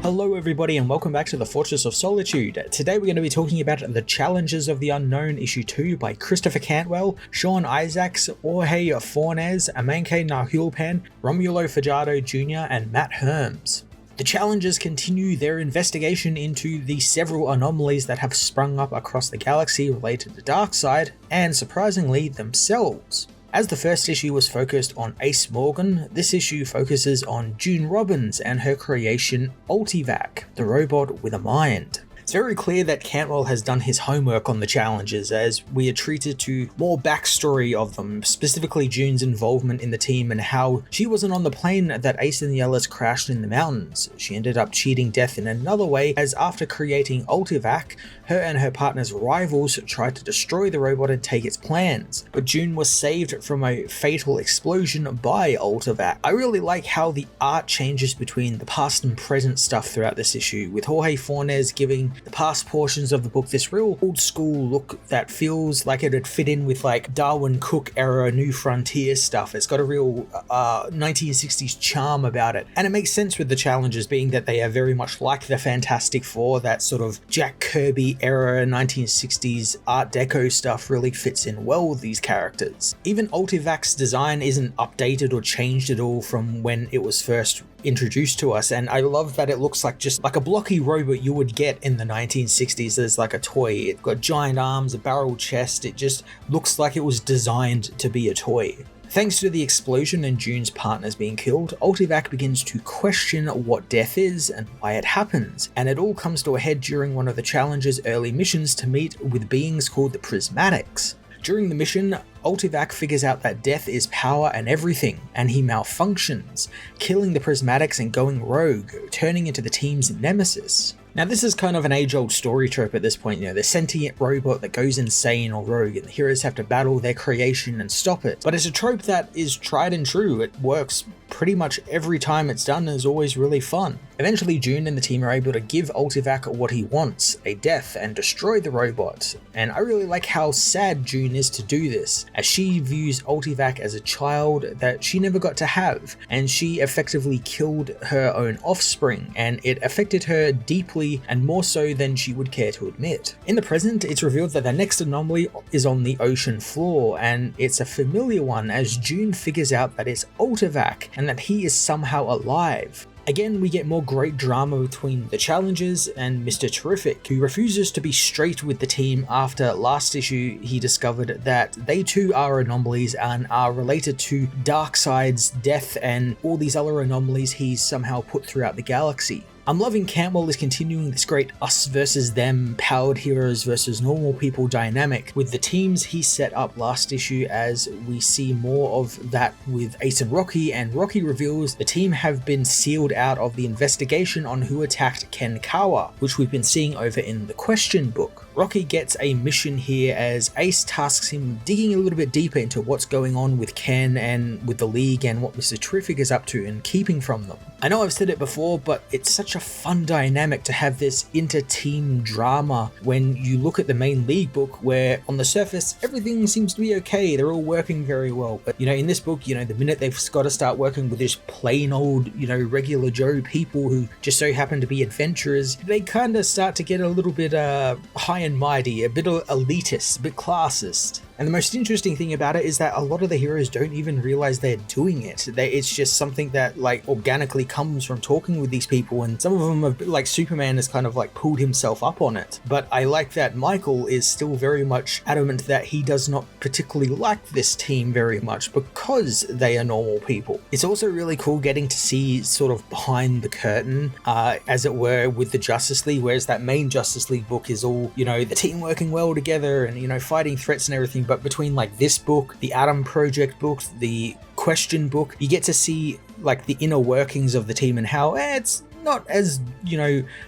Hello everybody and welcome back to the Fortress of Solitude. Today we're going to be talking about The Challenges of the Unknown issue 2 by Christopher Cantwell, Sean Isaacs, Jorge Fornes, Amanke Nahulpan, Romulo Fajardo Jr. and Matt Herms. The Challenges continue their investigation into the several anomalies that have sprung up across the galaxy related to Darkseid, and surprisingly, themselves. As the first issue was focused on Ace Morgan, this issue focuses on June Robbins and her creation Ultivac, the robot with a mind. It's very clear that Cantwell has done his homework on the Challenges, as we are treated to more backstory of them, specifically June's involvement in the team and how she wasn't on the plane that Ace and the others crashed in the mountains. She ended up cheating death in another way, as after creating Ultivac, her and her partner's rivals tried to destroy the robot and take its plans, but June was saved from a fatal explosion by Ultivac. I really like how the art changes between the past and present stuff throughout this issue, with Jorge Fornes giving the past portions of the book this real old school look that feels like it'd fit in with like Darwin Cook era New Frontier stuff. It's got a real 1960s charm about it, and it makes sense with the Challenges being that they are very much like the Fantastic Four. That sort of Jack Kirby era 1960s Art Deco stuff really fits in well with these characters. Even Ultivac's design isn't updated or changed at all from when it was first introduced to us, and I love that it looks like just like a blocky robot you would get in the 1960s as like a toy. It's got giant arms, a barrel chest, it just looks like it was designed to be a toy. Thanks to the explosion and June's partners being killed, Ultivac begins to question what death is and why it happens, and it all comes to a head during one of the Challenge's early missions to meet with beings called the Prismatics. During the mission, Ultivac figures out that death is power and everything, and he malfunctions, killing the Prismatics and going rogue, turning into the team's nemesis. Now this is kind of an age-old story trope at this point, the sentient robot that goes insane or rogue and the heroes have to battle their creation and stop it. But it's a trope that is tried and true. It works pretty much every time it's done and is always really fun. Eventually June and the team are able to give Ultivac what he wants, a death, and destroy the robot. And I really like how sad June is to do this, as she views Ultivac as a child that she never got to have, and she effectively killed her own offspring, and it affected her deeply and more so than she would care to admit. In the present, it's revealed that the next anomaly is on the ocean floor, and it's a familiar one as June figures out that it's Ultivac and that he is somehow alive. Again, we get more great drama between the Challenges and Mr. Terrific, who refuses to be straight with the team after last issue he discovered that they too are anomalies and are related to Darkseid's death and all these other anomalies he's somehow put throughout the galaxy. I'm loving Cantwell is continuing this great us versus them, powered heroes versus normal people dynamic with the teams he set up last issue, as we see more of that with Ace and Rocky reveals the team have been sealed out of the investigation on who attacked Ken Kawa, which we've been seeing over in the Question book. Rocky gets a mission here as Ace tasks him digging a little bit deeper into what's going on with Ken and with the League and what Mr. Terrific is up to and keeping from them. I know I've said it before, but it's such a fun dynamic to have this inter-team drama when you look at the main League book, where on the surface everything seems to be okay, they're all working very well, but in this book, the minute they've got to start working with just plain old regular Joe people who just so happen to be adventurers, they kind of start to get a little bit high and mighty, a bit elitist, a bit classist. And the most interesting thing about it is that a lot of the heroes don't even realize they're doing it. It's just something that organically comes from talking with these people, and some of them have, like Superman has kind of pulled himself up on it. But I like that Michael is still very much adamant that he does not particularly like this team very much because they are normal people. It's also really cool getting to see sort of behind the curtain, as it were, with the Justice League, whereas that main Justice League book is all, the team working well together and, fighting threats and everything. But between this book, the Atom Project book, the Question book, you get to see the inner workings of the team and how it's not as,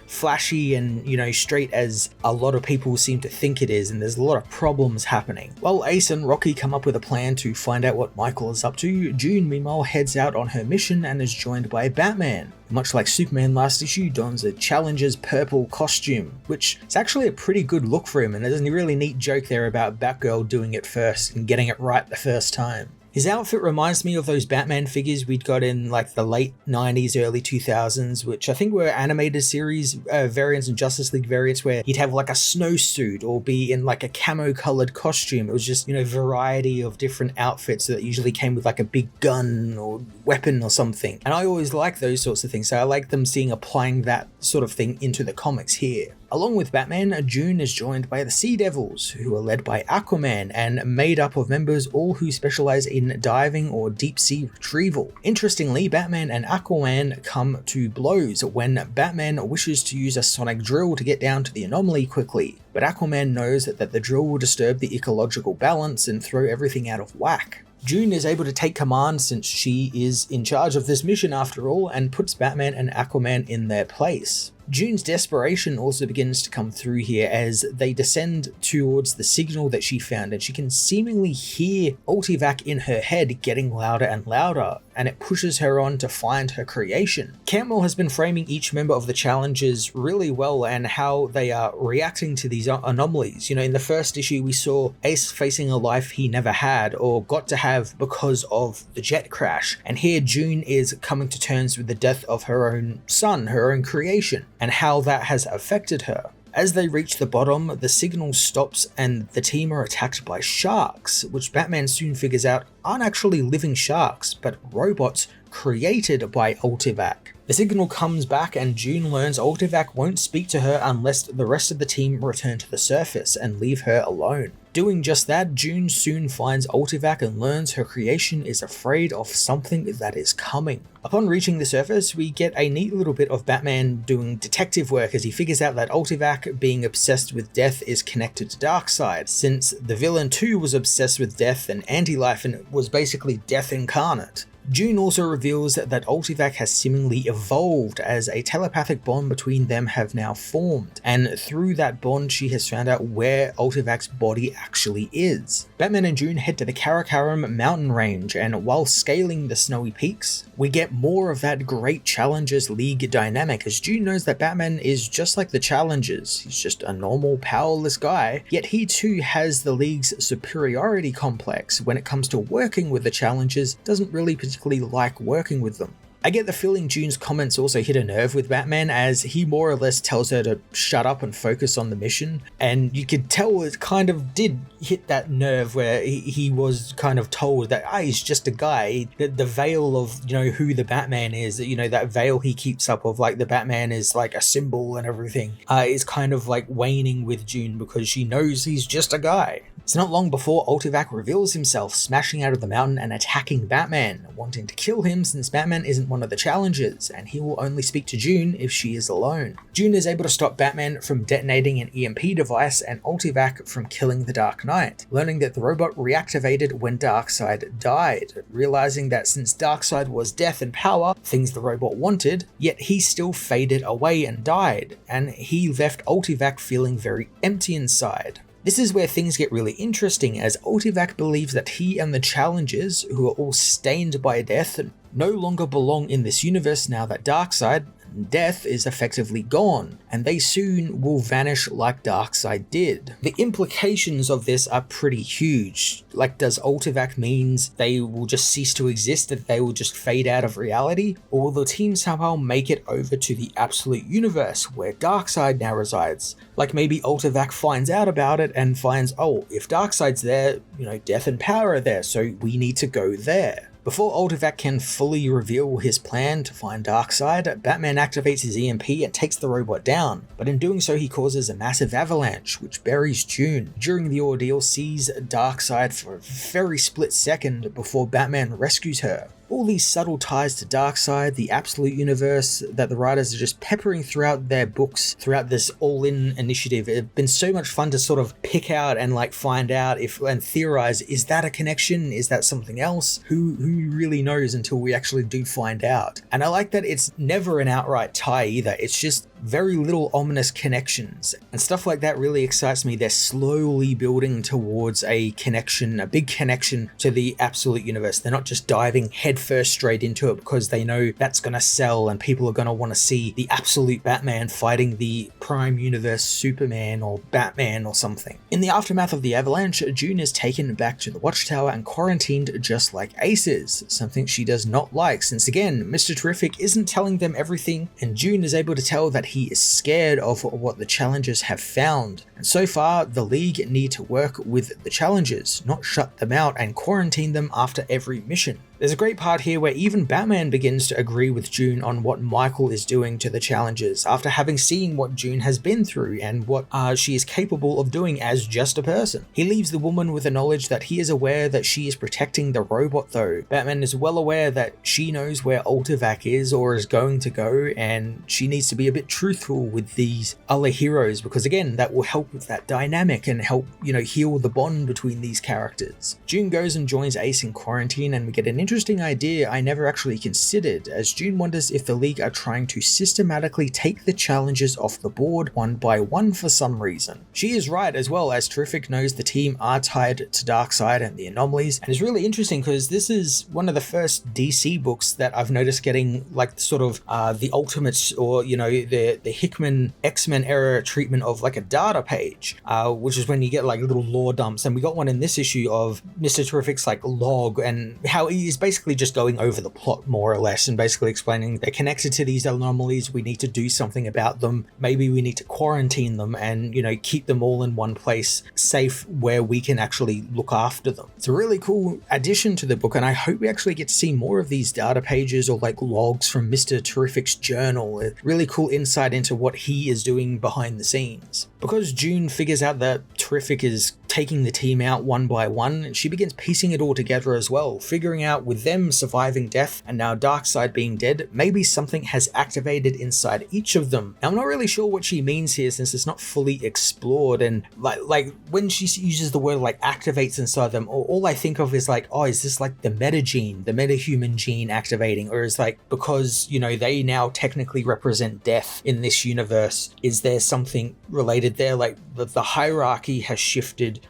flashy and, straight as a lot of people seem to think it is, and there's a lot of problems happening. While Ace and Rocky come up with a plan to find out what Michael is up to, June meanwhile heads out on her mission and is joined by Batman. Much like Superman last issue, dons a Challenger's purple costume, which is actually a pretty good look for him, and there's a really neat joke there about Batgirl doing it first and getting it right the first time. His outfit reminds me of those Batman figures we'd got in like the late 90s, early 2000s, which I think were animated series variants and Justice League variants where he'd have like a snowsuit or be in like a camo colored costume. It was just, variety of different outfits that usually came with like a big gun or weapon or something. And I always like those sorts of things. So I like them seeing applying that sort of thing into the comics here. Along with Batman, June is joined by the Sea Devils, who are led by Aquaman and made up of members all who specialize in diving or deep sea retrieval. Interestingly, Batman and Aquaman come to blows when Batman wishes to use a sonic drill to get down to the anomaly quickly, but Aquaman knows that the drill will disturb the ecological balance and throw everything out of whack. June is able to take command since she is in charge of this mission after all, and puts Batman and Aquaman in their place. June's desperation also begins to come through here as they descend towards the signal that she found, and she can seemingly hear Ultivac in her head getting louder and louder, and it pushes her on to find her creation. Cantwell has been framing each member of the challenges really well and how they are reacting to these anomalies. In the first issue we saw Ace facing a life he never had or got to have because of the jet crash, and here June is coming to terms with the death of her own son, her own creation, and how that has affected her. As they reach the bottom, the signal stops and the team are attacked by sharks, which Batman soon figures out aren't actually living sharks, but robots created by Ultivac. The signal comes back and June learns Ultivac won't speak to her unless the rest of the team return to the surface and leave her alone. Doing just that, June soon finds Ultivac and learns her creation is afraid of something that is coming. Upon reaching the surface, we get a neat little bit of Batman doing detective work as he figures out that Ultivac being obsessed with death is connected to Darkseid, since the villain too was obsessed with death and anti-life and was basically death incarnate. June also reveals that Ultivac has seemingly evolved as a telepathic bond between them have now formed, and through that bond she has found out where Ultivac's body actually is. Batman and June head to the Karakoram mountain range, and while scaling the snowy peaks, we get more of that great Challengers League dynamic as June knows that Batman is just like the Challengers. He's just a normal, powerless guy, yet he too has the League's superiority complex when it comes to working with the Challengers, doesn't really particularly like working with them. I get the feeling June's comments also hit a nerve with Batman as he more or less tells her to shut up and focus on the mission, and you could tell it kind of did hit that nerve where he was kind of told that he's just a guy. The veil of who the Batman is, that veil he keeps up of like the Batman is like a symbol and everything, is kind of like waning with June because she knows he's just a guy. It's not long before Ultivac reveals himself, smashing out of the mountain and attacking Batman, wanting to kill him since Batman isn't one of the challengers, and he will only speak to June if she is alone. June is able to stop Batman from detonating an EMP device and Ultivac from killing the Dark Knight, learning that the robot reactivated when Darkseid died, realizing that since Darkseid was death and power, things the robot wanted, yet he still faded away and died, and he left Ultivac feeling very empty inside. This is where things get really interesting as Ultivac believes that he and the Challengers, who are all stained by death, no longer belong in this universe now that Darkseid, death, is effectively gone, and they soon will vanish like Darkseid did. The implications of this are pretty huge. Like, does Ultivac means they will just cease to exist, that they will just fade out of reality? Or will the team somehow make it over to the absolute universe where Darkseid now resides? Like maybe Ultivac finds out about it and finds, oh, if Darkseid's there, death and power are there, so we need to go there. Before Ultivac can fully reveal his plan to find Darkseid, Batman activates his EMP and takes the robot down, but in doing so he causes a massive avalanche which buries June. During the ordeal sees Darkseid for a very split second before Batman rescues her. All these subtle ties to Darkseid, the absolute universe that the writers are just peppering throughout their books, throughout this all-in initiative. It's been so much fun to sort of pick out and find out and theorize, is that a connection? Is that something else? Who really knows until we actually do find out? And I like that it's never an outright tie either. It's just very little ominous connections. And stuff like that really excites me. They're slowly building towards a connection, a big connection to the absolute universe. They're not just diving headfirst straight into it because they know that's going to sell and people are going to want to see the absolute Batman fighting the Prime Universe Superman or Batman or something. In the aftermath of the avalanche, June is taken back to the Watchtower and quarantined just like Ace is, something she does not like since again, Mr. Terrific isn't telling them everything and June is able to tell that he is scared of what the Challengers have found. And so far, the League need to work with the Challengers, not shut them out and quarantine them after every mission. There's a great part here where even Batman begins to agree with June on what Michael is doing to the Challengers after having seen what June has been through and what she is capable of doing as just a person. He leaves the woman with the knowledge that he is aware that she is protecting the robot though. Batman is well aware that she knows where Ultivac is or is going to go and she needs to be a bit truthful with these other heroes because again, that will help with that dynamic and help, heal the bond between these characters. June goes and joins Ace in quarantine and we get an interesting idea I never actually considered, as June wonders if the League are trying to systematically take the Challengers off the board one by one for some reason. She is right as well, as Terrific knows the team are tied to Darkseid and the Anomalies, and it's really interesting because this is one of the first DC books that I've noticed getting like sort of the Ultimates or the Hickman X-Men era treatment of like a data page, which is when you get like little lore dumps, and we got one in this issue of Mr. Terrific's like log and how he's basically just going over the plot more or less and basically explaining they're connected to these anomalies, we need to do something about them, maybe we need to quarantine them and keep them all in one place safe where we can actually look after them. It's a really cool addition to the book and I hope we actually get to see more of these data pages or like logs from Mr. Terrific's journal. A really cool insight into what he is doing behind the scenes. Because June figures out that Terrific is taking the team out one by one, and she begins piecing it all together as well, figuring out with them surviving death and now Darkseid being dead, maybe something has activated inside each of them. Now, I'm not really sure what she means here since it's not fully explored, and like when she uses the word like activates inside them, all I think of is like, oh, is this like the meta gene, the metahuman gene activating, or is like because they now technically represent death in this universe, is there something related there, like the hierarchy has shifted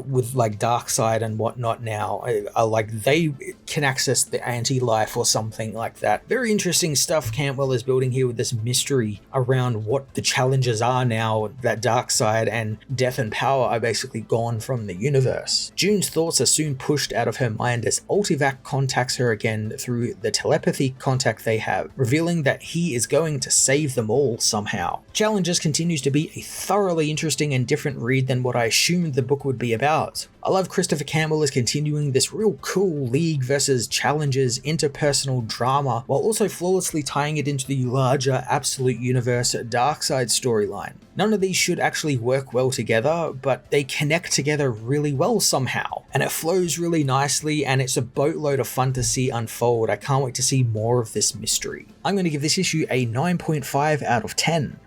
with like Darkseid and whatnot now, like they can access the anti-life or something like that. Very interesting stuff Cantwell is building here with this mystery around what the Challengers are now that Darkseid and Death and Power are basically gone from the universe. June's thoughts are soon pushed out of her mind as Ultivac contacts her again through the telepathy contact they have, revealing that he is going to save them all somehow. Challengers continues to be a thoroughly interesting and different read than what I assumed the book would be about. I love Christopher Campbell is continuing this real cool League versus Challengers interpersonal drama while also flawlessly tying it into the larger Absolute Universe Darkseid storyline. None of these should actually work well together, but they connect together really well somehow, and it flows really nicely and it's a boatload of fun to see unfold. I can't wait to see more of this mystery. I'm going to give this issue a 9.5 out of 10.